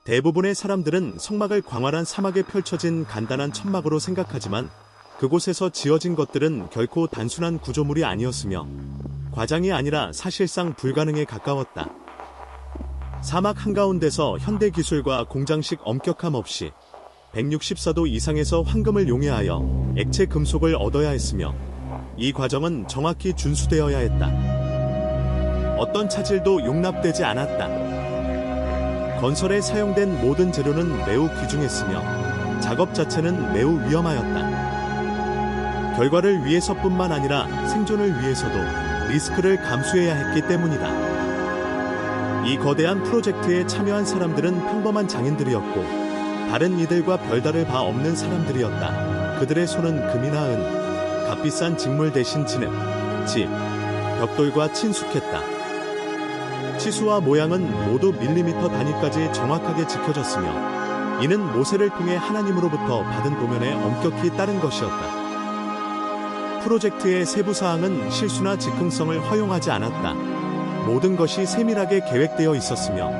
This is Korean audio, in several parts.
대부분의 사람들은 성막을 광활한 사막에 펼쳐진 간단한 천막으로 생각하지만 그곳에서 지어진 것들은 결코 단순한 구조물이 아니었으며 과장이 아니라 사실상 불가능에 가까웠다. 사막 한가운데서 현대 기술과 공장식 엄격함 없이 164도 이상에서 황금을 용해하여 액체 금속을 얻어야 했으며 이 과정은 정확히 준수되어야 했다. 어떤 차질도 용납되지 않았다. 건설에 사용된 모든 재료는 매우 귀중했으며 작업 자체는 매우 위험하였다. 결과를 위해서뿐만 아니라 생존을 위해서도 리스크를 감수해야 했기 때문이다. 이 거대한 프로젝트에 참여한 사람들은 평범한 장인들이었고 다른 이들과 별다를 바 없는 사람들이었다. 그들의 손은 금이나 은, 값비싼 직물 대신 진흙, 집, 벽돌과 친숙했다. 치수와 모양은 모두 밀리미터 단위까지 정확하게 지켜졌으며 이는 모세를 통해 하나님으로부터 받은 도면에 엄격히 따른 것이었다. 프로젝트의 세부사항은 실수나 즉흥성을 허용하지 않았다. 모든 것이 세밀하게 계획되어 있었으며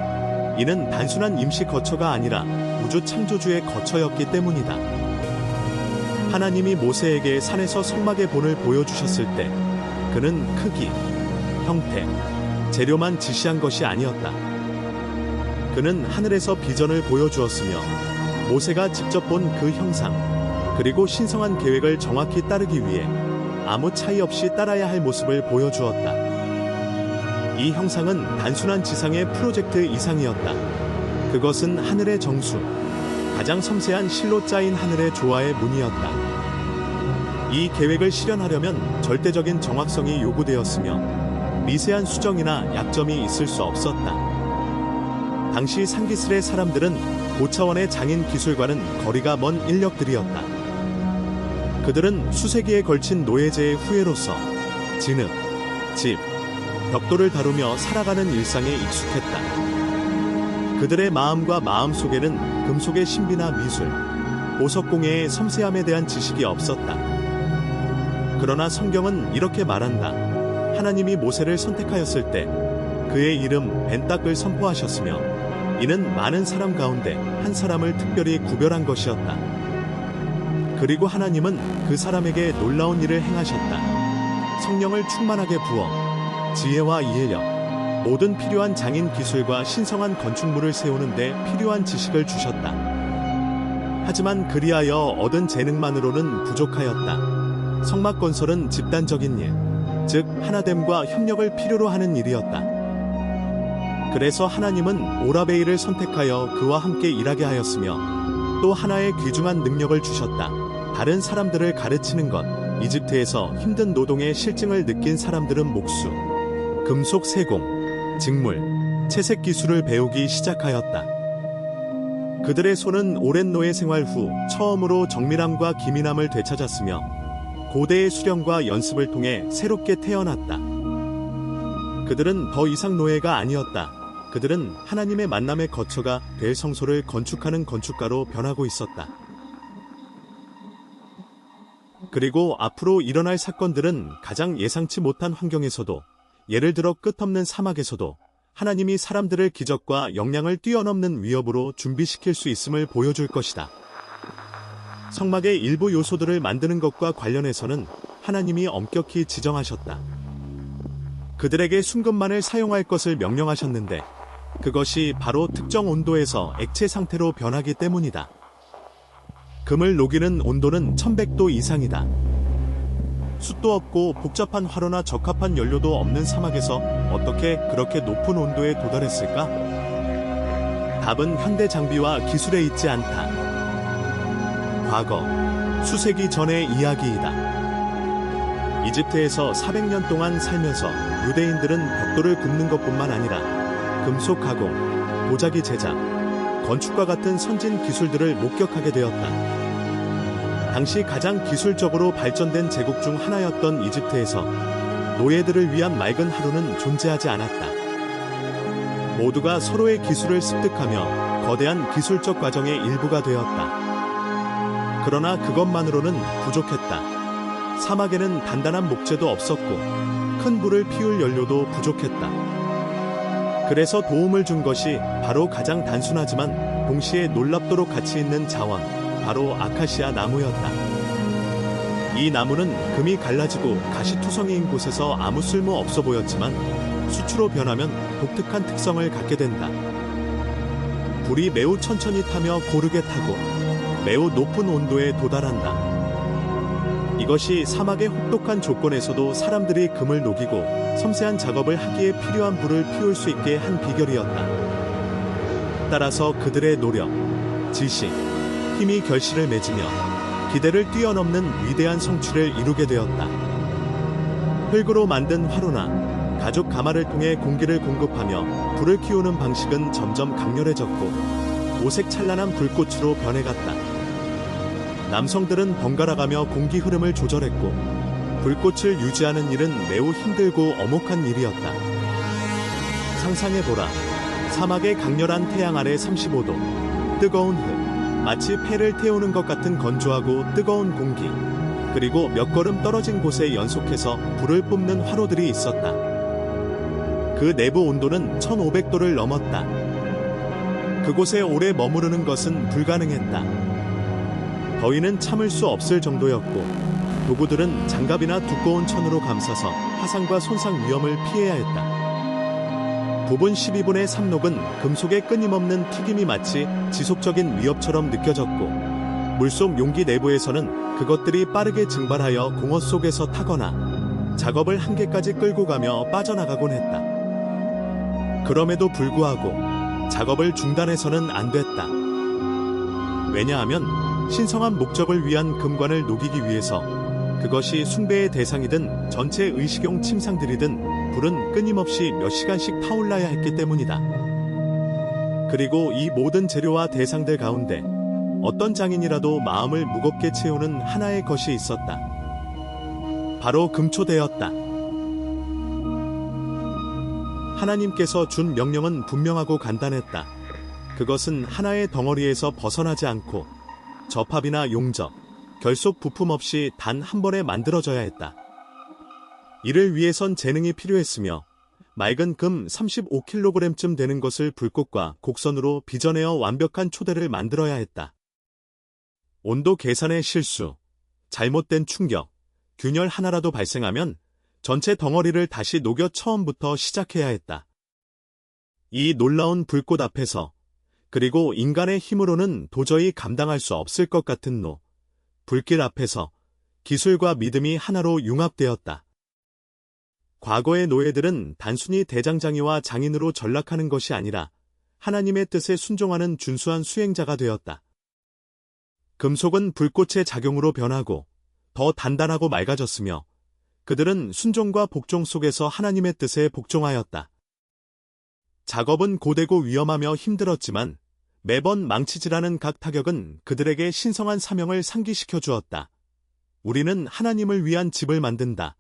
이는 단순한 임시 거처가 아니라 우주 창조주의 거처였기 때문이다. 하나님이 모세에게 산에서 성막의 본을 보여주셨을 때 그는 크기, 형태, 재료만 지시한 것이 아니었다. 그는 하늘에서 비전을 보여주었으며 모세가 직접 본 그 형상, 그리고 신성한 계획을 정확히 따르기 위해 아무 차이 없이 따라야 할 모습을 보여주었다. 이 형상은 단순한 지상의 프로젝트 이상이었다. 그것은 하늘의 정수, 가장 섬세한 실로 짜인 하늘의 조화의 문이었다. 이 계획을 실현하려면 절대적인 정확성이 요구되었으며 미세한 수정이나 약점이 있을 수 없었다. 당시 상기슬의 사람들은 고차원의 장인 기술과는 거리가 먼 인력들이었다. 그들은 수세기에 걸친 노예제의 후예로서 진흙, 집, 벽돌을 다루며 살아가는 일상에 익숙했다. 그들의 마음과 마음 속에는 금속의 신비나 미술, 보석공예의 섬세함에 대한 지식이 없었다. 그러나 성경은 이렇게 말한다. 하나님이 모세를 선택하였을 때 그의 이름 벤딱을 선포하셨으며 이는 많은 사람 가운데 한 사람을 특별히 구별한 것이었다. 그리고 하나님은 그 사람에게 놀라운 일을 행하셨다. 성령을 충만하게 부어 지혜와 이해력, 모든 필요한 장인 기술과 신성한 건축물을 세우는 데 필요한 지식을 주셨다. 하지만 그리하여 얻은 재능만으로는 부족하였다. 성막 건설은 집단적인 일, 즉 하나됨과 협력을 필요로 하는 일이었다. 그래서 하나님은 오라베이를 선택하여 그와 함께 일하게 하였으며 또 하나의 귀중한 능력을 주셨다. 다른 사람들을 가르치는 것. 이집트에서 힘든 노동의 실증을 느낀 사람들은 목수, 금속 세공, 직물, 채색 기술을 배우기 시작하였다. 그들의 손은 오랜 노예 생활 후 처음으로 정밀함과 기민함을 되찾았으며 고대의 수련과 연습을 통해 새롭게 태어났다. 그들은 더 이상 노예가 아니었다. 그들은 하나님의 만남의 거처가 될 성소를 건축하는 건축가로 변하고 있었다. 그리고 앞으로 일어날 사건들은 가장 예상치 못한 환경에서도, 예를 들어 끝없는 사막에서도 하나님이 사람들을 기적과 역량을 뛰어넘는 위협으로 준비시킬 수 있음을 보여줄 것이다. 성막의 일부 요소들을 만드는 것과 관련해서는 하나님이 엄격히 지정하셨다. 그들에게 순금만을 사용할 것을 명령하셨는데 그것이 바로 특정 온도에서 액체 상태로 변하기 때문이다. 금을 녹이는 온도는 1100도 이상이다. 숯도 없고 복잡한 화로나 적합한 연료도 없는 사막에서 어떻게 그렇게 높은 온도에 도달했을까? 답은 현대 장비와 기술에 있지 않다. 과거, 수세기 전의 이야기이다. 이집트에서 400년 동안 살면서 유대인들은 벽돌을 굽는 것뿐만 아니라 금속 가공, 보자기 제작, 건축과 같은 선진 기술들을 목격하게 되었다. 당시 가장 기술적으로 발전된 제국 중 하나였던 이집트에서 노예들을 위한 맑은 하루는 존재하지 않았다. 모두가 서로의 기술을 습득하며 거대한 기술적 과정의 일부가 되었다. 그러나 그것만으로는 부족했다. 사막에는 단단한 목재도 없었고 큰 불을 피울 연료도 부족했다. 그래서 도움을 준 것이 바로 가장 단순하지만 동시에 놀랍도록 가치 있는 자원, 바로 아카시아 나무였다. 이 나무는 금이 갈라지고 가시투성이인 곳에서 아무 쓸모 없어 보였지만 수초로 변하면 독특한 특성을 갖게 된다. 불이 매우 천천히 타며 고르게 타고 매우 높은 온도에 도달한다. 이것이 사막의 혹독한 조건에서도 사람들이 금을 녹이고 섬세한 작업을 하기에 필요한 불을 피울 수 있게 한 비결이었다. 따라서 그들의 노력, 지식, 힘이 결실을 맺으며 기대를 뛰어넘는 위대한 성취를 이루게 되었다. 흙으로 만든 화로나 가죽 가마를 통해 공기를 공급하며 불을 키우는 방식은 점점 강렬해졌고 오색 찬란한 불꽃으로 변해갔다. 남성들은 번갈아가며 공기 흐름을 조절했고 불꽃을 유지하는 일은 매우 힘들고 엄혹한 일이었다. 상상해보라. 사막의 강렬한 태양 아래 35도, 뜨거운 흙, 마치 폐를 태우는 것 같은 건조하고 뜨거운 공기, 그리고 몇 걸음 떨어진 곳에 연속해서 불을 뿜는 화로들이 있었다. 그 내부 온도는 1500도를 넘었다. 그곳에 오래 머무르는 것은 불가능했다. 더위는 참을 수 없을 정도였고 도구들은 장갑이나 두꺼운 천으로 감싸서 화상과 손상 위험을 피해야 했다. 부분 12분의 3녹은 금속의 끊임없는 튀김이 마치 지속적인 위협처럼 느껴졌고 물속 용기 내부에서는 그것들이 빠르게 증발하여 공허 속에서 타거나 작업을 한계까지 끌고 가며 빠져나가곤 했다. 그럼에도 불구하고 작업을 중단해서는 안 됐다. 왜냐하면 신성한 목적을 위한 금관을 녹이기 위해서 그것이 숭배의 대상이든 전체 의식용 침상들이든 불은 끊임없이 몇 시간씩 타올라야 했기 때문이다. 그리고 이 모든 재료와 대상들 가운데 어떤 장인이라도 마음을 무겁게 채우는 하나의 것이 있었다. 바로 금초대였다. 하나님께서 준 명령은 분명하고 간단했다. 그것은 하나의 덩어리에서 벗어나지 않고 접합이나 용접, 결속 부품 없이 단 한 번에 만들어져야 했다. 이를 위해선 재능이 필요했으며 맑은 금 35kg쯤 되는 것을 불꽃과 곡선으로 빚어내어 완벽한 초대를 만들어야 했다. 온도 계산의 실수, 잘못된 충격, 균열 하나라도 발생하면 전체 덩어리를 다시 녹여 처음부터 시작해야 했다. 이 놀라운 불꽃 앞에서 그리고 인간의 힘으로는 도저히 감당할 수 없을 것 같은 불길 앞에서 기술과 믿음이 하나로 융합되었다. 과거의 노예들은 단순히 대장장이와 장인으로 전락하는 것이 아니라 하나님의 뜻에 순종하는 준수한 수행자가 되었다. 금속은 불꽃의 작용으로 변하고 더 단단하고 맑아졌으며 그들은 순종과 복종 속에서 하나님의 뜻에 복종하였다. 작업은 고되고 위험하며 힘들었지만 매번 망치질하는 각 타격은 그들에게 신성한 사명을 상기시켜 주었다. 우리는 하나님을 위한 집을 만든다.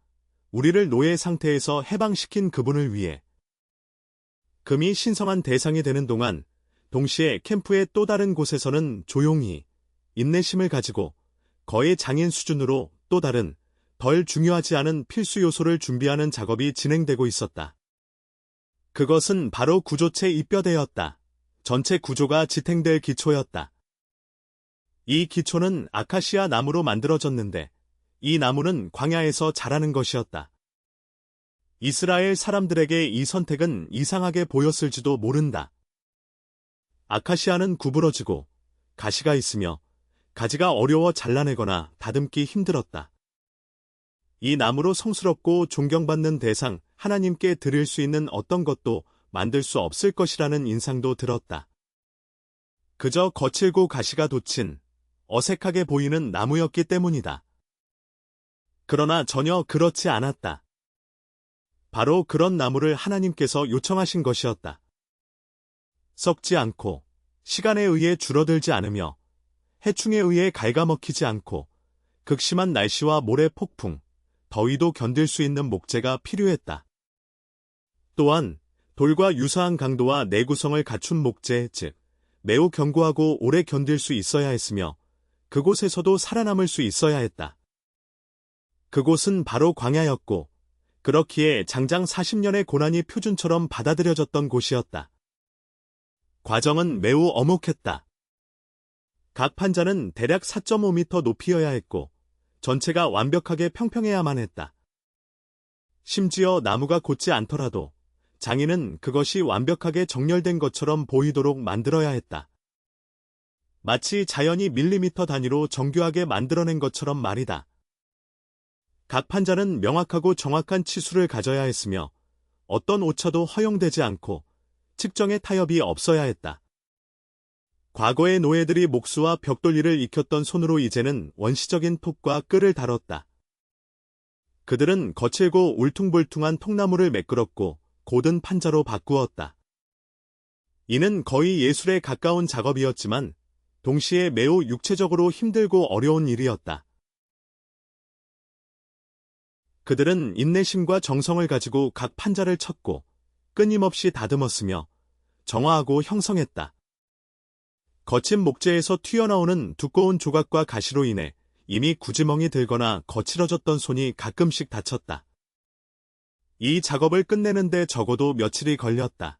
우리를 노예 상태에서 해방시킨 그분을 위해. 금이 신성한 대상이 되는 동안 동시에 캠프의 또 다른 곳에서는 조용히 인내심을 가지고 거의 장인 수준으로 또 다른 덜 중요하지 않은 필수 요소를 준비하는 작업이 진행되고 있었다. 그것은 바로 구조체 입뼈대였다. 전체 구조가 지탱될 기초였다. 이 기초는 아카시아 나무로 만들어졌는데 이 나무는 광야에서 자라는 것이었다. 이스라엘 사람들에게 이 선택은 이상하게 보였을지도 모른다. 아카시아는 구부러지고 가시가 있으며 가지가 어려워 잘라내거나 다듬기 힘들었다. 이 나무로 성스럽고 존경받는 대상, 하나님께 드릴 수 있는 어떤 것도 만들 수 없을 것이라는 인상도 들었다. 그저 거칠고 가시가 돋친, 어색하게 보이는 나무였기 때문이다. 그러나 전혀 그렇지 않았다. 바로 그런 나무를 하나님께서 요청하신 것이었다. 썩지 않고, 시간에 의해 줄어들지 않으며, 해충에 의해 갉아먹히지 않고, 극심한 날씨와 모래 폭풍, 더위도 견딜 수 있는 목재가 필요했다. 또한 돌과 유사한 강도와 내구성을 갖춘 목재, 즉 매우 견고하고 오래 견딜 수 있어야 했으며 그곳에서도 살아남을 수 있어야 했다. 그곳은 바로 광야였고 그렇기에 장장 40년의 고난이 표준처럼 받아들여졌던 곳이었다. 과정은 매우 엄혹했다. 각 판자는 대략 4.5m 높이여야 했고 전체가 완벽하게 평평해야만 했다. 심지어 나무가 곧지 않더라도 장인은 그것이 완벽하게 정렬된 것처럼 보이도록 만들어야 했다. 마치 자연이 밀리미터 단위로 정교하게 만들어낸 것처럼 말이다. 각 판자는 명확하고 정확한 치수를 가져야 했으며 어떤 오차도 허용되지 않고 측정의 타협이 없어야 했다. 과거의 노예들이 목수와 벽돌리를 익혔던 손으로 이제는 원시적인 톱과 끌을 다뤘다. 그들은 거칠고 울퉁불퉁한 통나무를 매끄럽고 고든 판자로 바꾸었다. 이는 거의 예술에 가까운 작업이었지만 동시에 매우 육체적으로 힘들고 어려운 일이었다. 그들은 인내심과 정성을 가지고 각 판자를 쳤고 끊임없이 다듬었으며 정화하고 형성했다. 거친 목재에서 튀어나오는 두꺼운 조각과 가시로 인해 이미 구지멍이 들거나 거칠어졌던 손이 가끔씩 다쳤다. 이 작업을 끝내는데 적어도 며칠이 걸렸다.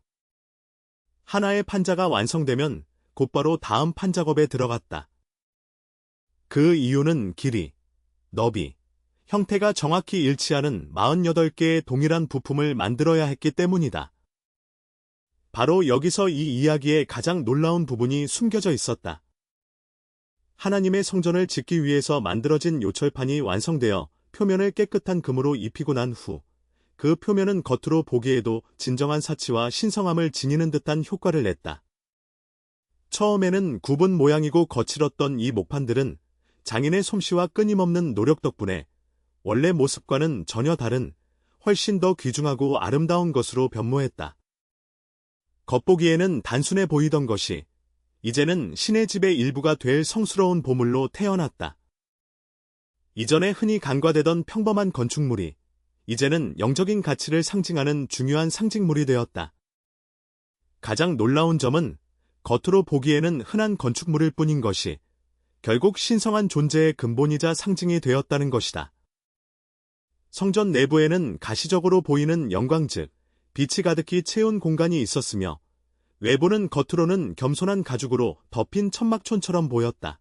하나의 판자가 완성되면 곧바로 다음 판작업에 들어갔다. 그 이유는 길이, 너비, 형태가 정확히 일치하는 48개의 동일한 부품을 만들어야 했기 때문이다. 바로 여기서 이 이야기의 가장 놀라운 부분이 숨겨져 있었다. 하나님의 성전을 짓기 위해서 만들어진 요철판이 완성되어 표면을 깨끗한 금으로 입히고 난 후 그 표면은 겉으로 보기에도 진정한 사치와 신성함을 지니는 듯한 효과를 냈다. 처음에는 굽은 모양이고 거칠었던 이 목판들은 장인의 솜씨와 끊임없는 노력 덕분에 원래 모습과는 전혀 다른 훨씬 더 귀중하고 아름다운 것으로 변모했다. 겉보기에는 단순해 보이던 것이 이제는 신의 집의 일부가 될 성스러운 보물로 태어났다. 이전에 흔히 간과되던 평범한 건축물이 이제는 영적인 가치를 상징하는 중요한 상징물이 되었다. 가장 놀라운 점은 겉으로 보기에는 흔한 건축물일 뿐인 것이 결국 신성한 존재의 근본이자 상징이 되었다는 것이다. 성전 내부에는 가시적으로 보이는 영광 즉 빛이 가득히 채운 공간이 있었으며 외부는 겉으로는 겸손한 가죽으로 덮인 천막촌처럼 보였다.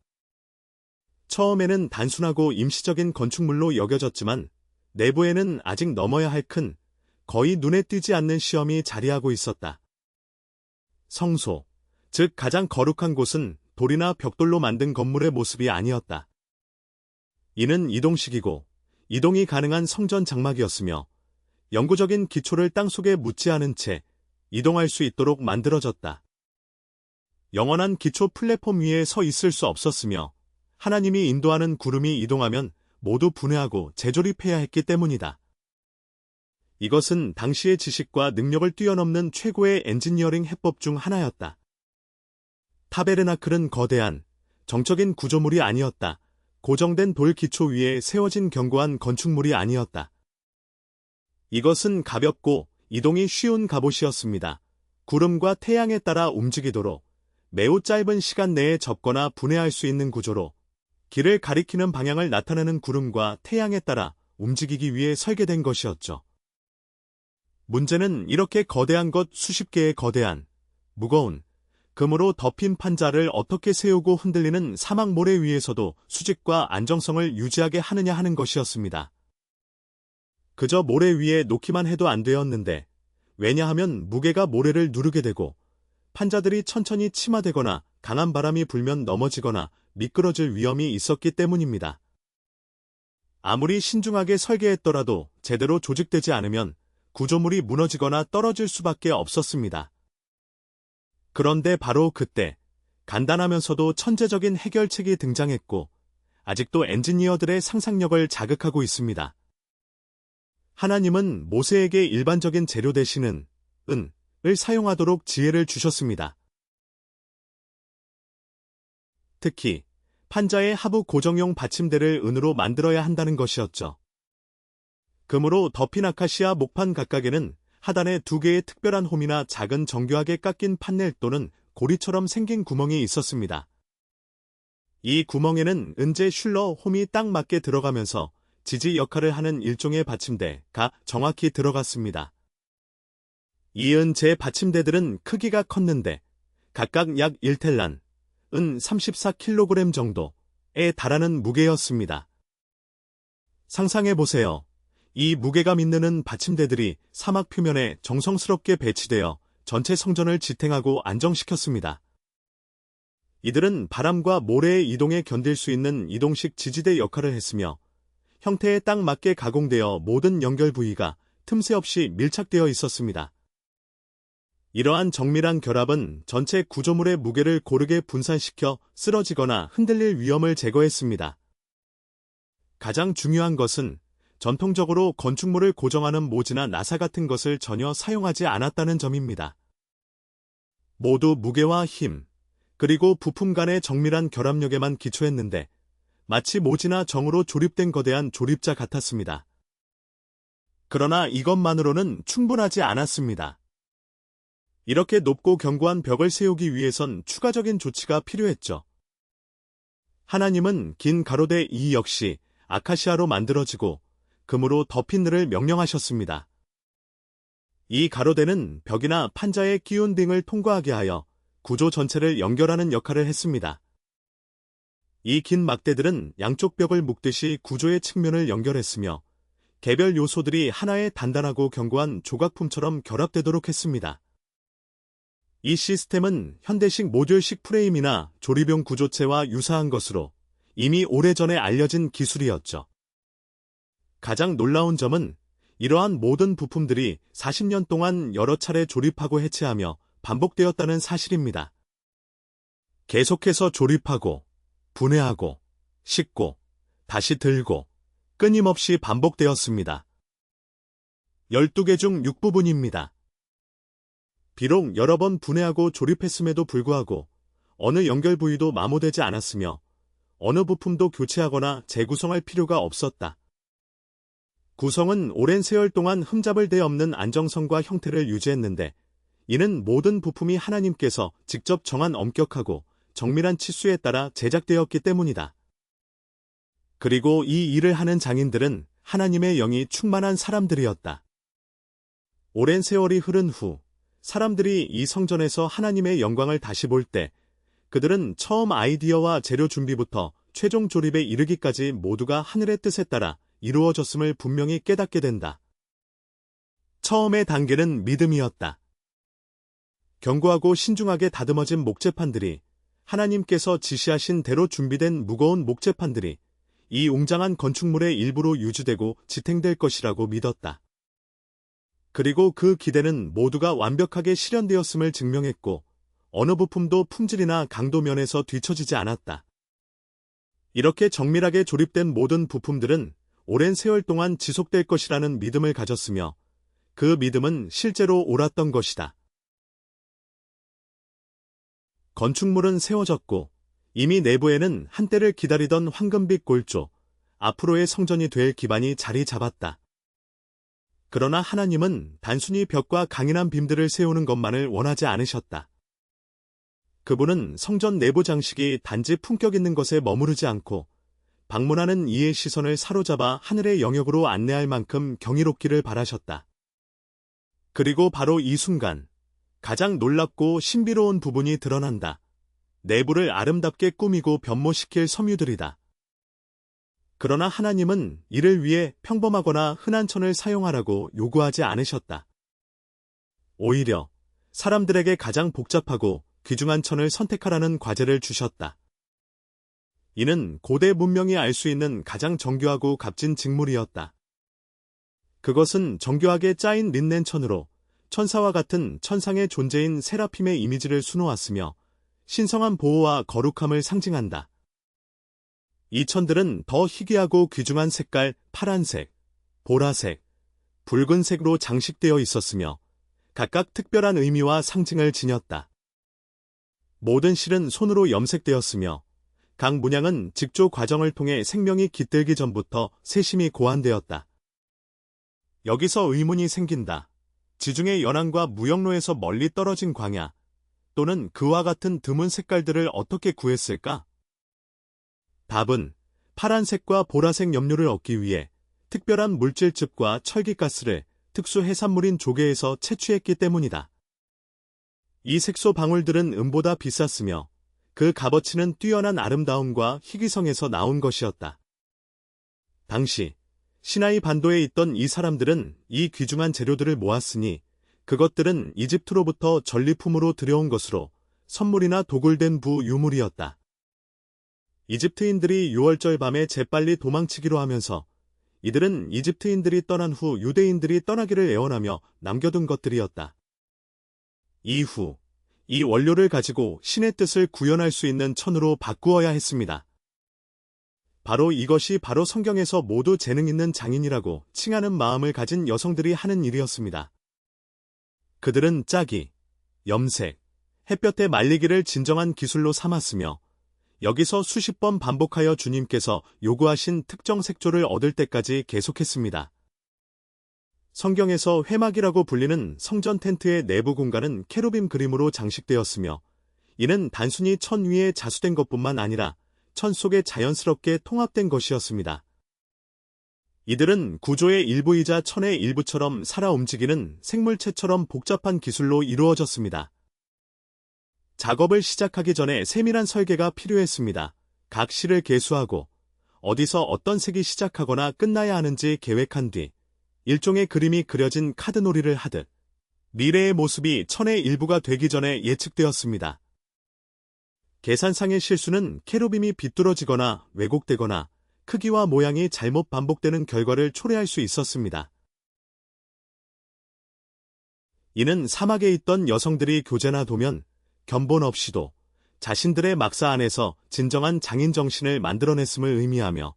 처음에는 단순하고 임시적인 건축물로 여겨졌지만 내부에는 아직 넘어야 할 큰, 거의 눈에 띄지 않는 시험이 자리하고 있었다. 성소, 즉 가장 거룩한 곳은 돌이나 벽돌로 만든 건물의 모습이 아니었다. 이는 이동식이고 이동이 가능한 성전 장막이었으며 영구적인 기초를 땅속에 묻지 않은 채 이동할 수 있도록 만들어졌다. 영원한 기초 플랫폼 위에 서 있을 수 없었으며 하나님이 인도하는 구름이 이동하면 모두 분해하고 재조립해야 했기 때문이다. 이것은 당시의 지식과 능력을 뛰어넘는 최고의 엔지니어링 해법 중 하나였다. 타베르나클은 거대한, 정적인 구조물이 아니었다. 고정된 돌 기초 위에 세워진 견고한 건축물이 아니었다. 이것은 가볍고 이동이 쉬운 갑옷이었습니다. 구름과 태양에 따라 움직이도록 매우 짧은 시간 내에 접거나 분해할 수 있는 구조로 길을 가리키는 방향을 나타내는 구름과 태양에 따라 움직이기 위해 설계된 것이었죠. 문제는 이렇게 거대한 것 수십 개의 거대한, 무거운, 금으로 덮인 판자를 어떻게 세우고 흔들리는 사막 모래 위에서도 수직과 안정성을 유지하게 하느냐 하는 것이었습니다. 그저 모래 위에 놓기만 해도 안 되었는데 왜냐하면 무게가 모래를 누르게 되고 판자들이 천천히 침하되거나 강한 바람이 불면 넘어지거나 미끄러질 위험이 있었기 때문입니다. 아무리 신중하게 설계했더라도 제대로 조직되지 않으면 구조물이 무너지거나 떨어질 수밖에 없었습니다. 그런데 바로 그때 간단하면서도 천재적인 해결책이 등장했고 아직도 엔지니어들의 상상력을 자극하고 있습니다. 하나님은 모세에게 일반적인 재료 대신은 은을 사용하도록 지혜를 주셨습니다. 특히 판자의 하부 고정용 받침대를 은으로 만들어야 한다는 것이었죠. 금으로 덮인 아카시아 목판 각각에는 하단에 2개의 특별한 홈이나 작은 정교하게 깎인 판넬 또는 고리처럼 생긴 구멍이 있었습니다. 이 구멍에는 은재 슐러 홈이 딱 맞게 들어가면서 지지 역할을 하는 일종의 받침대가 정확히 들어갔습니다. 이은 제 받침대들은 크기가 컸는데 각각 약 1텔란, 은 34kg 정도에 달하는 무게였습니다. 상상해보세요. 이 무게감 있는 받침대들이 사막 표면에 정성스럽게 배치되어 전체 성전을 지탱하고 안정시켰습니다. 이들은 바람과 모래의 이동에 견딜 수 있는 이동식 지지대 역할을 했으며 형태에 딱 맞게 가공되어 모든 연결 부위가 틈새 없이 밀착되어 있었습니다. 이러한 정밀한 결합은 전체 구조물의 무게를 고르게 분산시켜 쓰러지거나 흔들릴 위험을 제거했습니다. 가장 중요한 것은 전통적으로 건축물을 고정하는 모지나 나사 같은 것을 전혀 사용하지 않았다는 점입니다. 모두 무게와 힘, 그리고 부품 간의 정밀한 결합력에만 기초했는데 마치 모지나 정으로 조립된 거대한 조립자 같았습니다. 그러나 이것만으로는 충분하지 않았습니다. 이렇게 높고 견고한 벽을 세우기 위해선 추가적인 조치가 필요했죠. 하나님은 긴 가로대 이 역시 아카시아로 만들어지고 금으로 덮인 늘을 명령하셨습니다. 이 가로대는 벽이나 판자에 끼운 등을 통과하게 하여 구조 전체를 연결하는 역할을 했습니다. 이 긴 막대들은 양쪽 벽을 묶듯이 구조의 측면을 연결했으며 개별 요소들이 하나의 단단하고 견고한 조각품처럼 결합되도록 했습니다. 이 시스템은 현대식 모듈식 프레임이나 조립용 구조체와 유사한 것으로 이미 오래전에 알려진 기술이었죠. 가장 놀라운 점은 이러한 모든 부품들이 40년 동안 여러 차례 조립하고 해체하며 반복되었다는 사실입니다. 계속해서 조립하고, 분해하고, 싣고, 다시 들고, 끊임없이 반복되었습니다. 12개 중 6부분입니다. 비록 여러 번 분해하고 조립했음에도 불구하고 어느 연결 부위도 마모되지 않았으며 어느 부품도 교체하거나 재구성할 필요가 없었다. 구성은 오랜 세월 동안 흠잡을 데 없는 안정성과 형태를 유지했는데 이는 모든 부품이 하나님께서 직접 정한 엄격하고 정밀한 치수에 따라 제작되었기 때문이다. 그리고 이 일을 하는 장인들은 하나님의 영이 충만한 사람들이었다. 오랜 세월이 흐른 후 사람들이 이 성전에서 하나님의 영광을 다시 볼 때 그들은 처음 아이디어와 재료 준비부터 최종 조립에 이르기까지 모두가 하늘의 뜻에 따라 이루어졌음을 분명히 깨닫게 된다. 처음의 단계는 믿음이었다. 견고하고 신중하게 다듬어진 목재판들이 하나님께서 지시하신 대로 준비된 무거운 목재판들이 이 웅장한 건축물의 일부로 유지되고 지탱될 것이라고 믿었다. 그리고 그 기대는 모두가 완벽하게 실현되었음을 증명했고 어느 부품도 품질이나 강도 면에서 뒤처지지 않았다. 이렇게 정밀하게 조립된 모든 부품들은 오랜 세월 동안 지속될 것이라는 믿음을 가졌으며 그 믿음은 실제로 옳았던 것이다. 건축물은 세워졌고 이미 내부에는 한때를 기다리던 황금빛 골조, 앞으로의 성전이 될 기반이 자리 잡았다. 그러나 하나님은 단순히 벽과 강인한 빔들을 세우는 것만을 원하지 않으셨다. 그분은 성전 내부 장식이 단지 품격 있는 것에 머무르지 않고 방문하는 이의 시선을 사로잡아 하늘의 영역으로 안내할 만큼 경이롭기를 바라셨다. 그리고 바로 이 순간 가장 놀랍고 신비로운 부분이 드러난다. 내부를 아름답게 꾸미고 변모시킬 섬유들이다. 그러나 하나님은 이를 위해 평범하거나 흔한 천을 사용하라고 요구하지 않으셨다. 오히려 사람들에게 가장 복잡하고 귀중한 천을 선택하라는 과제를 주셨다. 이는 고대 문명이 알 수 있는 가장 정교하고 값진 직물이었다. 그것은 정교하게 짜인 린넨 천으로 천사와 같은 천상의 존재인 세라핌의 이미지를 수놓았으며 신성한 보호와 거룩함을 상징한다. 이 천들은 더 희귀하고 귀중한 색깔 파란색, 보라색, 붉은색으로 장식되어 있었으며 각각 특별한 의미와 상징을 지녔다. 모든 실은 손으로 염색되었으며 각 문양은 직조 과정을 통해 생명이 깃들기 전부터 세심히 고안되었다. 여기서 의문이 생긴다. 지중해 연안과 무역로에서 멀리 떨어진 광야 또는 그와 같은 드문 색깔들을 어떻게 구했을까? 답은 파란색과 보라색 염료를 얻기 위해 특별한 물질즙과 철기가스를 특수 해산물인 조개에서 채취했기 때문이다. 이 색소 방울들은 은보다 비쌌으며 그 값어치는 뛰어난 아름다움과 희귀성에서 나온 것이었다. 당시 시나이 반도에 있던 이 사람들은 이 귀중한 재료들을 모았으니 그것들은 이집트로부터 전리품으로 들여온 것으로 선물이나 도굴된 부유물이었다. 이집트인들이 6월절 밤에 재빨리 도망치기로 하면서 이들은 이집트인들이 떠난 후 유대인들이 떠나기를 애원하며 남겨둔 것들이었다. 이후 이 원료를 가지고 신의 뜻을 구현할 수 있는 천으로 바꾸어야 했습니다. 바로 이것이 바로 성경에서 모두 재능 있는 장인이라고 칭하는 마음을 가진 여성들이 하는 일이었습니다. 그들은 짜기, 염색, 햇볕에 말리기를 진정한 기술로 삼았으며 여기서 수십 번 반복하여 주님께서 요구하신 특정 색조를 얻을 때까지 계속했습니다. 성경에서 회막이라고 불리는 성전 텐트의 내부 공간은 케루빔 그림으로 장식되었으며 이는 단순히 천 위에 자수된 것뿐만 아니라 천 속에 자연스럽게 통합된 것이었습니다. 이들은 구조의 일부이자 천의 일부처럼 살아 움직이는 생물체처럼 복잡한 기술로 이루어졌습니다. 작업을 시작하기 전에 세밀한 설계가 필요했습니다. 각 실을 계수하고 어디서 어떤 색이 시작하거나 끝나야 하는지 계획한 뒤 일종의 그림이 그려진 카드놀이를 하듯 미래의 모습이 천의 일부가 되기 전에 예측되었습니다. 계산상의 실수는 케루빔이 비뚤어지거나 왜곡되거나 크기와 모양이 잘못 반복되는 결과를 초래할 수 있었습니다. 이는 사막에 있던 여성들이 교제나 도면 견본 없이도 자신들의 막사 안에서 진정한 장인 정신을 만들어냈음을 의미하며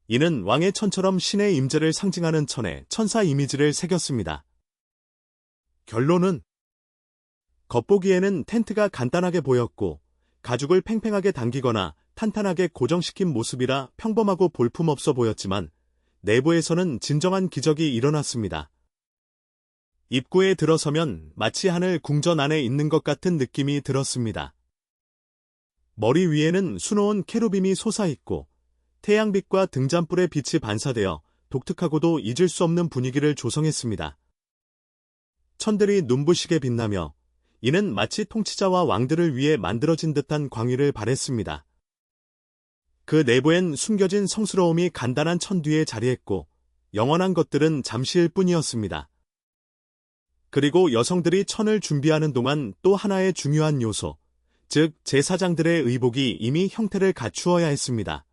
이는 왕의 천처럼 신의 임재를 상징하는 천에 천사 이미지를 새겼습니다. 결론은 겉보기에는 텐트가 간단하게 보였고 가죽을 팽팽하게 당기거나 탄탄하게 고정시킨 모습이라 평범하고 볼품없어 보였지만 내부에서는 진정한 기적이 일어났습니다. 입구에 들어서면 마치 하늘 궁전 안에 있는 것 같은 느낌이 들었습니다. 머리 위에는 수놓은 케루빔이 솟아있고 태양빛과 등잔불의 빛이 반사되어 독특하고도 잊을 수 없는 분위기를 조성했습니다. 천들이 눈부시게 빛나며 이는 마치 통치자와 왕들을 위해 만들어진 듯한 광위를 발했습니다. 그 내부엔 숨겨진 성스러움이 간단한 천 뒤에 자리했고 영원한 것들은 잠시일 뿐이었습니다. 그리고 여성들이 천을 준비하는 동안 또 하나의 중요한 요소, 즉 제사장들의 의복이 이미 형태를 갖추어야 했습니다.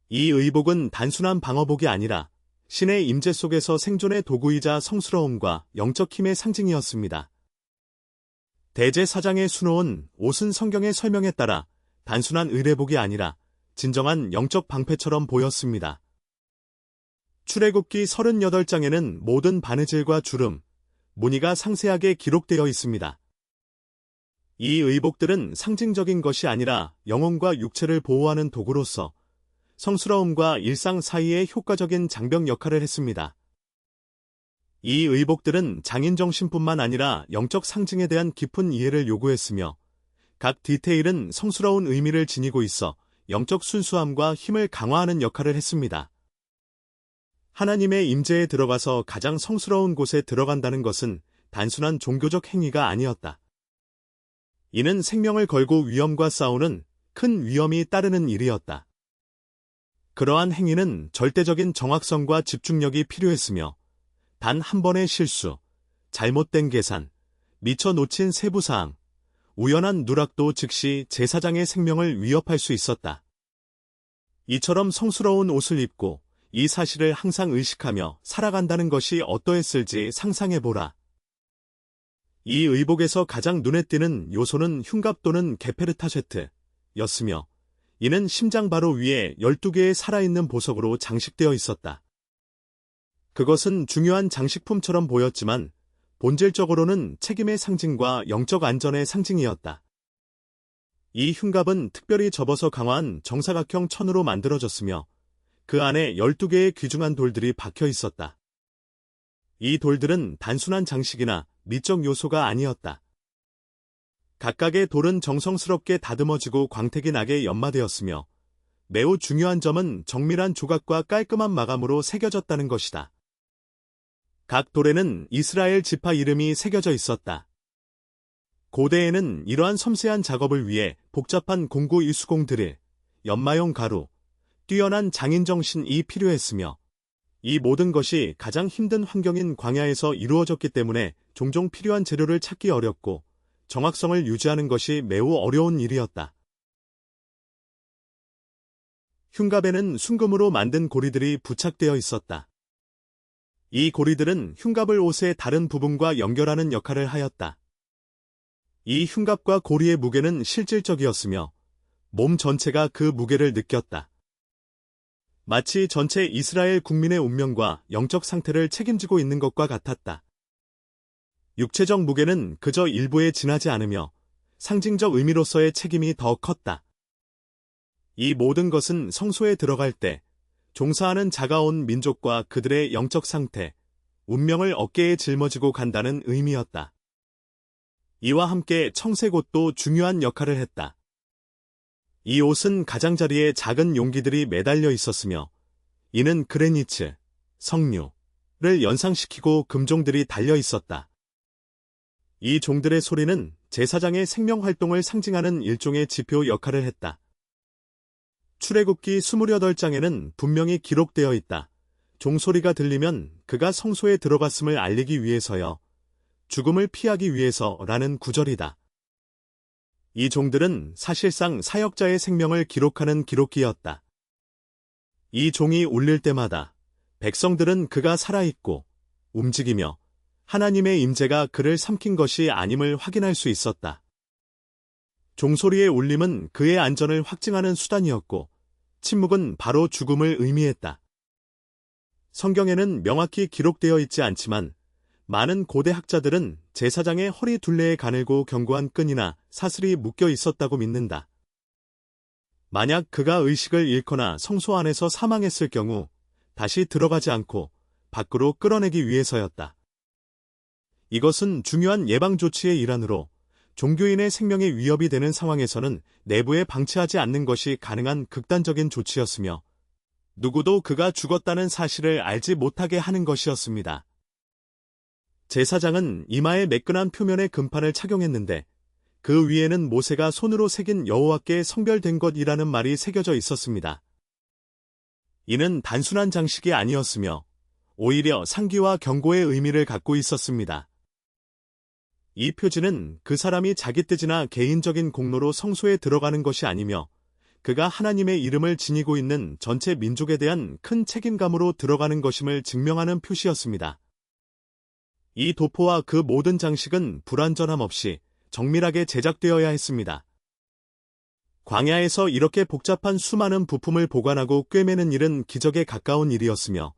이 의복은 단순한 방어복이 아니라 신의 임재 속에서 생존의 도구이자 성스러움과 영적 힘의 상징이었습니다. 대제사장의 수놓은 옷은 성경의 설명에 따라 단순한 의례복이 아니라 진정한 영적 방패처럼 보였습니다. 출애굽기 38장에는 모든 바느질과 주름, 무늬가 상세하게 기록되어 있습니다. 이 의복들은 상징적인 것이 아니라 영혼과 육체를 보호하는 도구로서 성스러움과 일상 사이에 효과적인 장벽 역할을 했습니다. 이 의복들은 장인 정신뿐만 아니라 영적 상징에 대한 깊은 이해를 요구했으며 각 디테일은 성스러운 의미를 지니고 있어 영적 순수함과 힘을 강화하는 역할을 했습니다. 하나님의 임재에 들어가서 가장 성스러운 곳에 들어간다는 것은 단순한 종교적 행위가 아니었다. 이는 생명을 걸고 위험과 싸우는 큰 위험이 따르는 일이었다. 그러한 행위는 절대적인 정확성과 집중력이 필요했으며 단 한 번의 실수, 잘못된 계산, 미처 놓친 세부사항, 우연한 누락도 즉시 제사장의 생명을 위협할 수 있었다. 이처럼 성스러운 옷을 입고 이 사실을 항상 의식하며 살아간다는 것이 어떠했을지 상상해보라. 이 의복에서 가장 눈에 띄는 요소는 흉갑 또는 게페르타쉐트였으며 이는 심장 바로 위에 12개의 살아있는 보석으로 장식되어 있었다. 그것은 중요한 장식품처럼 보였지만 본질적으로는 책임의 상징과 영적 안전의 상징이었다. 이 흉갑은 특별히 접어서 강화한 정사각형 천으로 만들어졌으며 그 안에 12개의 귀중한 돌들이 박혀 있었다. 이 돌들은 단순한 장식이나 미적 요소가 아니었다. 각각의 돌은 정성스럽게 다듬어지고 광택이 나게 연마되었으며 매우 중요한 점은 정밀한 조각과 깔끔한 마감으로 새겨졌다는 것이다. 각 돌에는 이스라엘 지파 이름이 새겨져 있었다. 고대에는 이러한 섬세한 작업을 위해 복잡한 공구 이수공 드릴, 연마용 가루, 뛰어난 장인정신이 필요했으며 이 모든 것이 가장 힘든 환경인 광야에서 이루어졌기 때문에 종종 필요한 재료를 찾기 어렵고 정확성을 유지하는 것이 매우 어려운 일이었다. 흉갑에는 순금으로 만든 고리들이 부착되어 있었다. 이 고리들은 흉갑을 옷의 다른 부분과 연결하는 역할을 하였다. 이 흉갑과 고리의 무게는 실질적이었으며 몸 전체가 그 무게를 느꼈다. 마치 전체 이스라엘 국민의 운명과 영적 상태를 책임지고 있는 것과 같았다. 육체적 무게는 그저 일부에 지나지 않으며 상징적 의미로서의 책임이 더 컸다. 이 모든 것은 성소에 들어갈 때 종사하는 자가 온 민족과 그들의 영적 상태, 운명을 어깨에 짊어지고 간다는 의미였다. 이와 함께 청색옷도 중요한 역할을 했다. 이 옷은 가장자리에 작은 용기들이 매달려 있었으며 이는 그레니츠, 석류를 연상시키고 금종들이 달려 있었다. 이 종들의 소리는 제사장의 생명활동을 상징하는 일종의 지표 역할을 했다. 출애굽기 28장에는 분명히 기록되어 있다. 종소리가 들리면 그가 성소에 들어갔음을 알리기 위해서여, 죽음을 피하기 위해서라는 구절이다. 이 종들은 사실상 사역자의 생명을 기록하는 기록기였다. 이 종이 울릴 때마다 백성들은 그가 살아있고 움직이며 하나님의 임재가 그를 삼킨 것이 아님을 확인할 수 있었다. 종소리의 울림은 그의 안전을 확증하는 수단이었고 침묵은 바로 죽음을 의미했다. 성경에는 명확히 기록되어 있지 않지만 많은 고대 학자들은 제사장의 허리 둘레에 가늘고 견고한 끈이나 사슬이 묶여 있었다고 믿는다. 만약 그가 의식을 잃거나 성소 안에서 사망했을 경우 다시 들어가지 않고 밖으로 끌어내기 위해서였다. 이것은 중요한 예방조치의 일환으로 종교인의 생명에 위협이 되는 상황에서는 내부에 방치하지 않는 것이 가능한 극단적인 조치였으며 누구도 그가 죽었다는 사실을 알지 못하게 하는 것이었습니다. 제사장은 이마에 매끈한 표면의 금판을 착용했는데 그 위에는 모세가 손으로 새긴 여호와께 성별된 것이라는 말이 새겨져 있었습니다. 이는 단순한 장식이 아니었으며 오히려 상기와 경고의 의미를 갖고 있었습니다. 이 표지는 그 사람이 자기 뜻이나 개인적인 공로로 성소에 들어가는 것이 아니며 그가 하나님의 이름을 지니고 있는 전체 민족에 대한 큰 책임감으로 들어가는 것임을 증명하는 표시였습니다. 이 도포와 그 모든 장식은 불완전함 없이 정밀하게 제작되어야 했습니다. 광야에서 이렇게 복잡한 수많은 부품을 보관하고 꿰매는 일은 기적에 가까운 일이었으며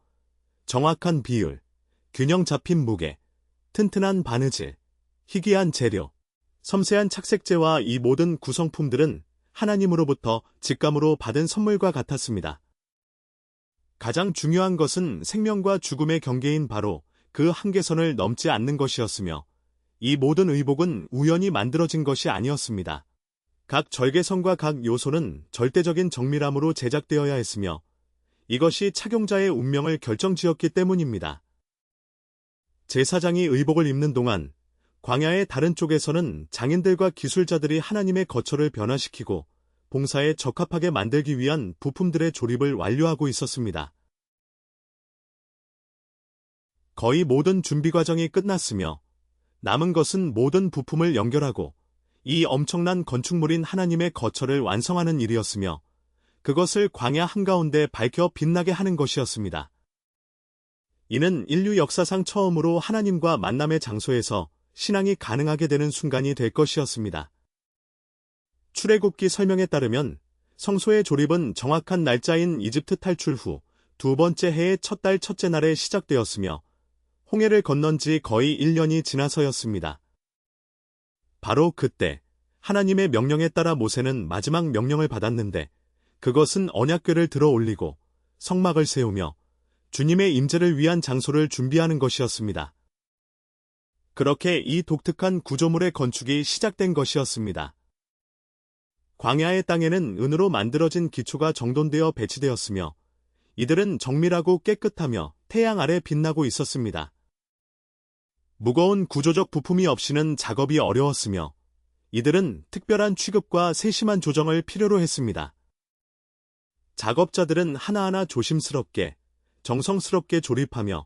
정확한 비율, 균형 잡힌 무게, 튼튼한 바느질, 희귀한 재료, 섬세한 착색제와 이 모든 구성품들은 하나님으로부터 직감으로 받은 선물과 같았습니다. 가장 중요한 것은 생명과 죽음의 경계인 바로 그 한계선을 넘지 않는 것이었으며 이 모든 의복은 우연히 만들어진 것이 아니었습니다. 각 절개선과 각 요소는 절대적인 정밀함으로 제작되어야 했으며 이것이 착용자의 운명을 결정지었기 때문입니다. 제사장이 의복을 입는 동안 광야의 다른 쪽에서는 장인들과 기술자들이 하나님의 거처를 변화시키고 봉사에 적합하게 만들기 위한 부품들의 조립을 완료하고 있었습니다. 거의 모든 준비 과정이 끝났으며 남은 것은 모든 부품을 연결하고 이 엄청난 건축물인 하나님의 거처를 완성하는 일이었으며 그것을 광야 한가운데 밝혀 빛나게 하는 것이었습니다. 이는 인류 역사상 처음으로 하나님과 만남의 장소에서 신앙이 가능하게 되는 순간이 될 것이었습니다. 출애굽기 설명에 따르면 성소의 조립은 정확한 날짜인 이집트 탈출 후 두 번째 해의 첫 달 첫째 날에 시작되었으며 홍해를 건넌 지 거의 1년이 지나서였습니다. 바로 그때 하나님의 명령에 따라 모세는 마지막 명령을 받았는데 그것은 언약궤를 들어 올리고 성막을 세우며 주님의 임재를 위한 장소를 준비하는 것이었습니다. 그렇게 이 독특한 구조물의 건축이 시작된 것이었습니다. 광야의 땅에는 은으로 만들어진 기초가 정돈되어 배치되었으며 이들은 정밀하고 깨끗하며 태양 아래 빛나고 있었습니다. 무거운 구조적 부품이 없이는 작업이 어려웠으며 이들은 특별한 취급과 세심한 조정을 필요로 했습니다. 작업자들은 하나하나 조심스럽게, 정성스럽게 조립하며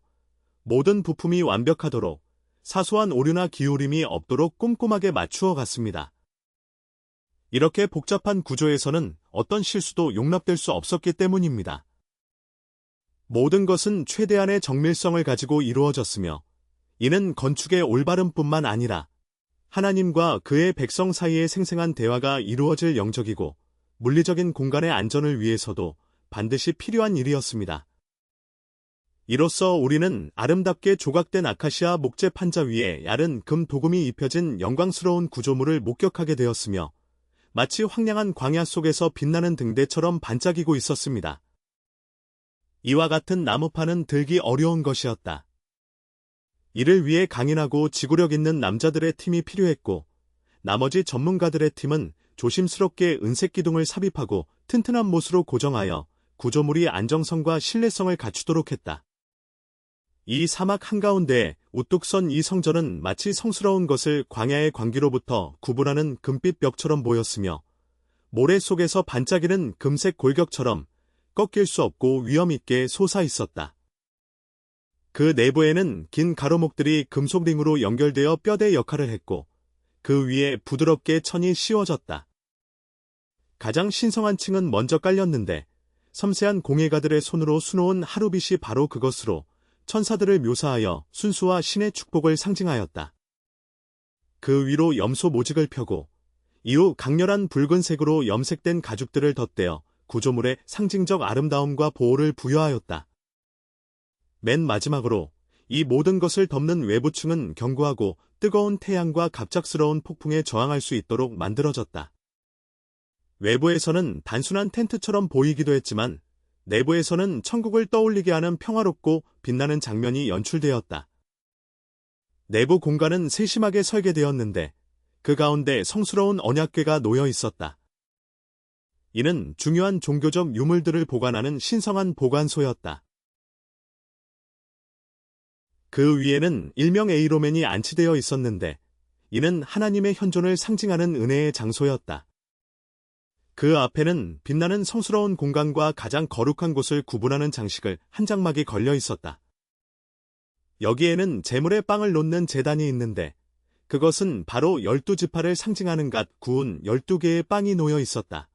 모든 부품이 완벽하도록 사소한 오류나 기울임이 없도록 꼼꼼하게 맞추어 갔습니다. 이렇게 복잡한 구조에서는 어떤 실수도 용납될 수 없었기 때문입니다. 모든 것은 최대한의 정밀성을 가지고 이루어졌으며 이는 건축의 올바름뿐만 아니라 하나님과 그의 백성 사이에 생생한 대화가 이루어질 영적이고 물리적인 공간의 안전을 위해서도 반드시 필요한 일이었습니다. 이로써 우리는 아름답게 조각된 아카시아 목재 판자 위에 얇은 금 도금이 입혀진 영광스러운 구조물을 목격하게 되었으며 마치 황량한 광야 속에서 빛나는 등대처럼 반짝이고 있었습니다. 이와 같은 나무판은 들기 어려운 것이었다. 이를 위해 강인하고 지구력 있는 남자들의 팀이 필요했고 나머지 전문가들의 팀은 조심스럽게 은색 기둥을 삽입하고 튼튼한 못으로 고정하여 구조물이 안정성과 신뢰성을 갖추도록 했다. 이 사막 한가운데에 우뚝 선 이 성전은 마치 성스러운 것을 광야의 광기로부터 구분하는 금빛 벽처럼 보였으며 모래 속에서 반짝이는 금색 골격처럼 꺾일 수 없고 위험 있게 솟아 있었다. 그 내부에는 긴 가로목들이 금속 링으로 연결되어 뼈대 역할을 했고 그 위에 부드럽게 천이 씌워졌다. 가장 신성한 층은 먼저 깔렸는데 섬세한 공예가들의 손으로 수놓은 하루빛이 바로 그것으로 천사들을 묘사하여 순수와 신의 축복을 상징하였다. 그 위로 염소 모직을 펴고 이후 강렬한 붉은색으로 염색된 가죽들을 덧대어 구조물의 상징적 아름다움과 보호를 부여하였다. 맨 마지막으로 이 모든 것을 덮는 외부층은 견고하고 뜨거운 태양과 갑작스러운 폭풍에 저항할 수 있도록 만들어졌다. 외부에서는 단순한 텐트처럼 보이기도 했지만 내부에서는 천국을 떠올리게 하는 평화롭고 빛나는 장면이 연출되었다. 내부 공간은 세심하게 설계되었는데 그 가운데 성스러운 언약궤가 놓여 있었다. 이는 중요한 종교적 유물들을 보관하는 신성한 보관소였다. 그 위에는 일명 에이로맨이 안치되어 있었는데 이는 하나님의 현존을 상징하는 은혜의 장소였다. 그 앞에는 빛나는 성스러운 공간과 가장 거룩한 곳을 구분하는 장식을 한 장막이 걸려 있었다. 여기에는 제물의 빵을 놓는 제단이 있는데 그것은 바로 12지파를 상징하는 갓 구운 12개의 빵이 놓여 있었다.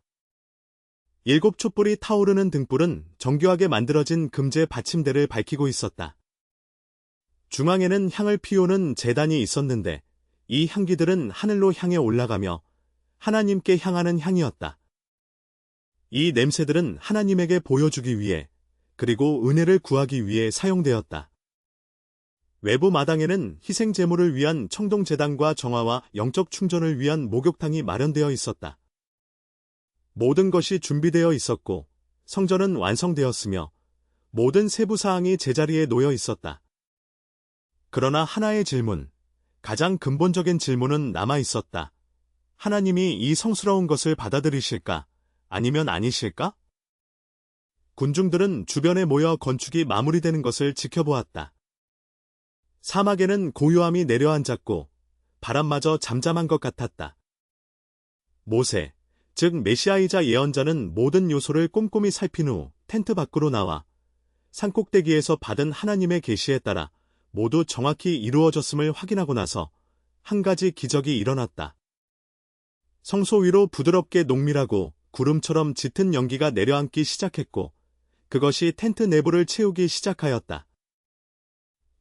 7 촛불이 타오르는 등불은 정교하게 만들어진 금제 받침대를 밝히고 있었다. 중앙에는 향을 피우는 제단이 있었는데 이 향기들은 하늘로 향해 올라가며 하나님께 향하는 향이었다. 이 냄새들은 하나님에게 보여주기 위해 그리고 은혜를 구하기 위해 사용되었다. 외부 마당에는 희생 제물을 위한 청동 제단과 정화와 영적 충전을 위한 목욕탕이 마련되어 있었다. 모든 것이 준비되어 있었고 성전은 완성되었으며 모든 세부 사항이 제자리에 놓여 있었다. 그러나 하나의 질문, 가장 근본적인 질문은 남아 있었다. 하나님이 이 성스러운 것을 받아들이실까? 아니면 아니실까? 군중들은 주변에 모여 건축이 마무리되는 것을 지켜보았다. 사막에는 고요함이 내려앉았고 바람마저 잠잠한 것 같았다. 모세, 즉 메시아이자 예언자는 모든 요소를 꼼꼼히 살핀 후 텐트 밖으로 나와 산꼭대기에서 받은 하나님의 계시에 따라 모두 정확히 이루어졌음을 확인하고 나서 한 가지 기적이 일어났다. 성소 위로 부드럽게 농밀하고 구름처럼 짙은 연기가 내려앉기 시작했고 그것이 텐트 내부를 채우기 시작하였다.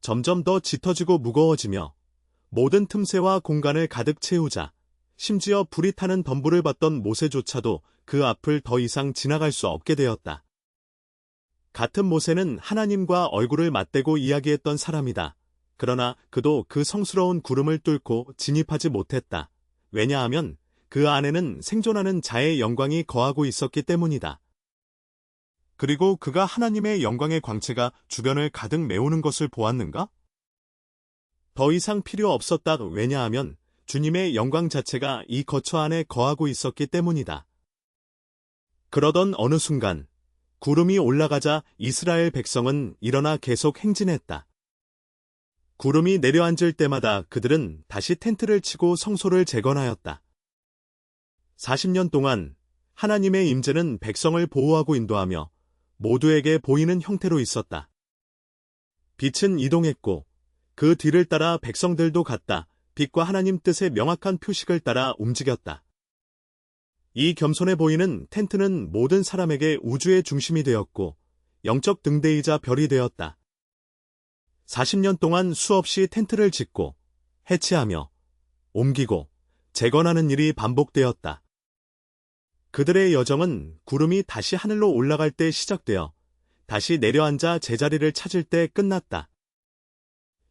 점점 더 짙어지고 무거워지며 모든 틈새와 공간을 가득 채우자 심지어 불이 타는 덤불을 받던 모세조차도 그 앞을 더 이상 지나갈 수 없게 되었다. 같은 모세는 하나님과 얼굴을 맞대고 이야기했던 사람이다. 그러나 그도 그 성스러운 구름을 뚫고 진입하지 못했다. 왜냐하면 그 안에는 생존하는 자의 영광이 거하고 있었기 때문이다. 그리고 그가 하나님의 영광의 광채가 주변을 가득 메우는 것을 보았는가? 더 이상 필요 없었다. 왜냐하면 주님의 영광 자체가 이 거처 안에 거하고 있었기 때문이다. 그러던 어느 순간 구름이 올라가자 이스라엘 백성은 일어나 계속 행진했다. 구름이 내려앉을 때마다 그들은 다시 텐트를 치고 성소를 재건하였다. 40년 동안 하나님의 임재는 백성을 보호하고 인도하며 모두에게 보이는 형태로 있었다. 빛은 이동했고 그 뒤를 따라 백성들도 갔다. 빛과 하나님 뜻의 명확한 표식을 따라 움직였다. 이 겸손해 보이는 텐트는 모든 사람에게 우주의 중심이 되었고 영적 등대이자 별이 되었다. 40년 동안 수없이 텐트를 짓고 해체하며 옮기고 재건하는 일이 반복되었다. 그들의 여정은 구름이 다시 하늘로 올라갈 때 시작되어 다시 내려앉아 제자리를 찾을 때 끝났다.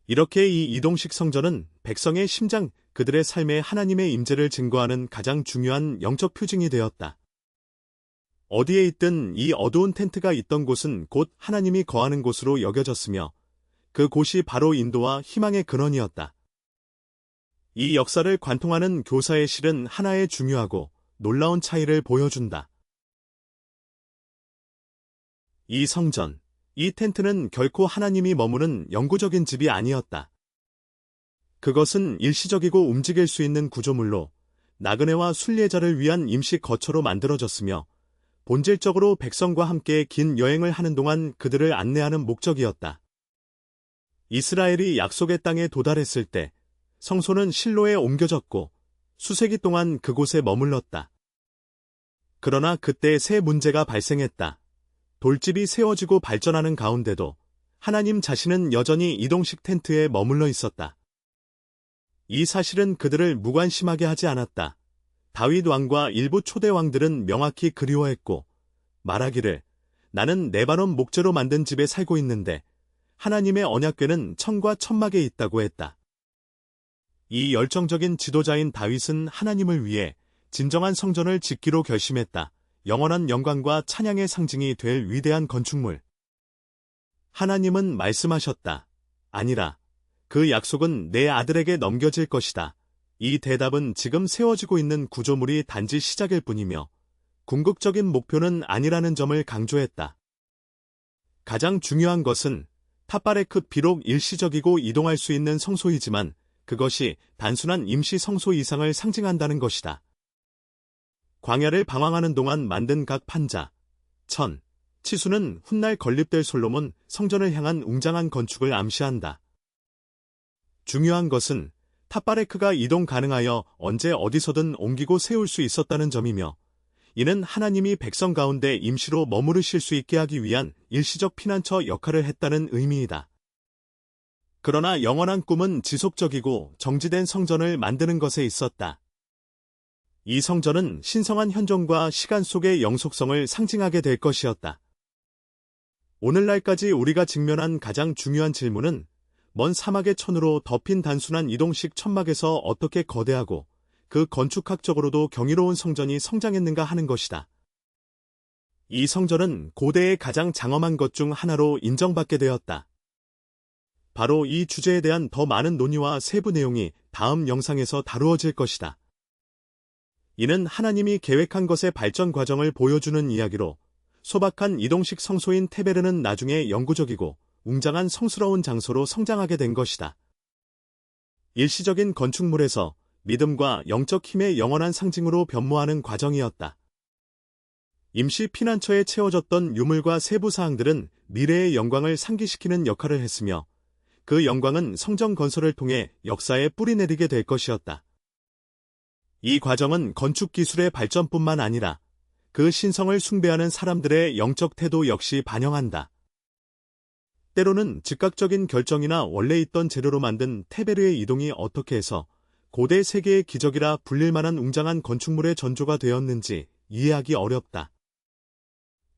이렇게 이 이동식 성전은 백성의 심장, 그들의 삶에 하나님의 임재를 증거하는 가장 중요한 영적 표징이 되었다. 어디에 있든 이 어두운 텐트가 있던 곳은 곧 하나님이 거하는 곳으로 여겨졌으며 그 곳이 바로 인도와 희망의 근원이었다. 이 역사를 관통하는 교사의 실은 하나의 중요하고 놀라운 차이를 보여준다. 이 성전, 이 텐트는 결코 하나님이 머무는 영구적인 집이 아니었다. 그것은 일시적이고 움직일 수 있는 구조물로 나그네와 순례자를 위한 임시 거처로 만들어졌으며 본질적으로 백성과 함께 긴 여행을 하는 동안 그들을 안내하는 목적이었다. 이스라엘이 약속의 땅에 도달했을 때 성소는 실로에 옮겨졌고 수세기 동안 그곳에 머물렀다. 그러나 그때 새 문제가 발생했다. 돌집이 세워지고 발전하는 가운데도 하나님 자신은 여전히 이동식 텐트에 머물러 있었다. 이 사실은 그들을 무관심하게 하지 않았다. 다윗 왕과 일부 초대 왕들은 명확히 그리워했고 말하기를 나는 레바논 목재로 만든 집에 살고 있는데 하나님의 언약궤는 천과 천막에 있다고 했다. 이 열정적인 지도자인 다윗은 하나님을 위해 진정한 성전을 짓기로 결심했다. 영원한 영광과 찬양의 상징이 될 위대한 건축물. 하나님은 말씀하셨다. 아니라 그 약속은 내 아들에게 넘겨질 것이다. 이 대답은 지금 세워지고 있는 구조물이 단지 시작일 뿐이며 궁극적인 목표는 아니라는 점을 강조했다. 가장 중요한 것은 탑바레크 비록 일시적이고 이동할 수 있는 성소이지만 그것이 단순한 임시 성소 이상을 상징한다는 것이다. 광야를 방황하는 동안 만든 각 판자, 천, 치수는 훗날 건립될 솔로몬 성전을 향한 웅장한 건축을 암시한다. 중요한 것은 탑바레크가 이동 가능하여 언제 어디서든 옮기고 세울 수 있었다는 점이며 이는 하나님이 백성 가운데 임시로 머무르실 수 있게 하기 위한 일시적 피난처 역할을 했다는 의미이다. 그러나 영원한 꿈은 지속적이고 정지된 성전을 만드는 것에 있었다. 이 성전은 신성한 현존과 시간 속의 영속성을 상징하게 될 것이었다. 오늘날까지 우리가 직면한 가장 중요한 질문은 먼 사막의 천으로 덮인 단순한 이동식 천막에서 어떻게 거대하고 그 건축학적으로도 경이로운 성전이 성장했는가 하는 것이다. 이 성전은 고대의 가장 장엄한 것 중 하나로 인정받게 되었다. 바로 이 주제에 대한 더 많은 논의와 세부 내용이 다음 영상에서 다루어질 것이다. 이는 하나님이 계획한 것의 발전 과정을 보여주는 이야기로 소박한 이동식 성소인 테베르는 나중에 영구적이고 웅장한 성스러운 장소로 성장하게 된 것이다. 일시적인 건축물에서 믿음과 영적 힘의 영원한 상징으로 변모하는 과정이었다. 임시 피난처에 채워졌던 유물과 세부 사항들은 미래의 영광을 상기시키는 역할을 했으며 그 영광은 성전 건설을 통해 역사에 뿌리내리게 될 것이었다. 이 과정은 건축 기술의 발전뿐만 아니라 그 신성을 숭배하는 사람들의 영적 태도 역시 반영한다. 때로는 즉각적인 결정이나 원래 있던 재료로 만든 테베르의 이동이 어떻게 해서 고대 세계의 기적이라 불릴 만한 웅장한 건축물의 전조가 되었는지 이해하기 어렵다.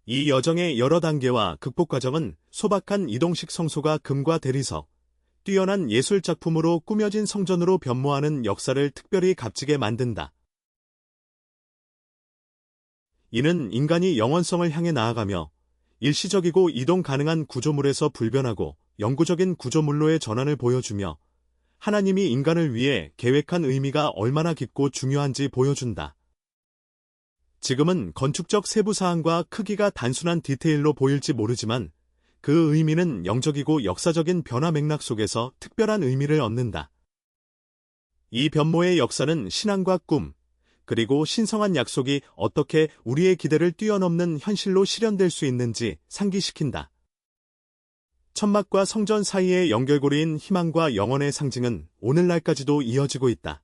이 여정의 여러 단계와 극복 과정은 소박한 이동식 성소가 금과 대리석, 뛰어난 예술 작품으로 꾸며진 성전으로 변모하는 역사를 특별히 값지게 만든다. 이는 인간이 영원성을 향해 나아가며 일시적이고 이동 가능한 구조물에서 불변하고 영구적인 구조물로의 전환을 보여주며 하나님이 인간을 위해 계획한 의미가 얼마나 깊고 중요한지 보여준다. 지금은 건축적 세부 사항과 크기가 단순한 디테일로 보일지 모르지만 그 의미는 영적이고 역사적인 변화 맥락 속에서 특별한 의미를 얻는다. 이 변모의 역사는 신앙과 꿈, 그리고 신성한 약속이 어떻게 우리의 기대를 뛰어넘는 현실로 실현될 수 있는지 상기시킨다. 천막과 성전 사이의 연결고리인 희망과 영원의 상징은 오늘날까지도 이어지고 있다.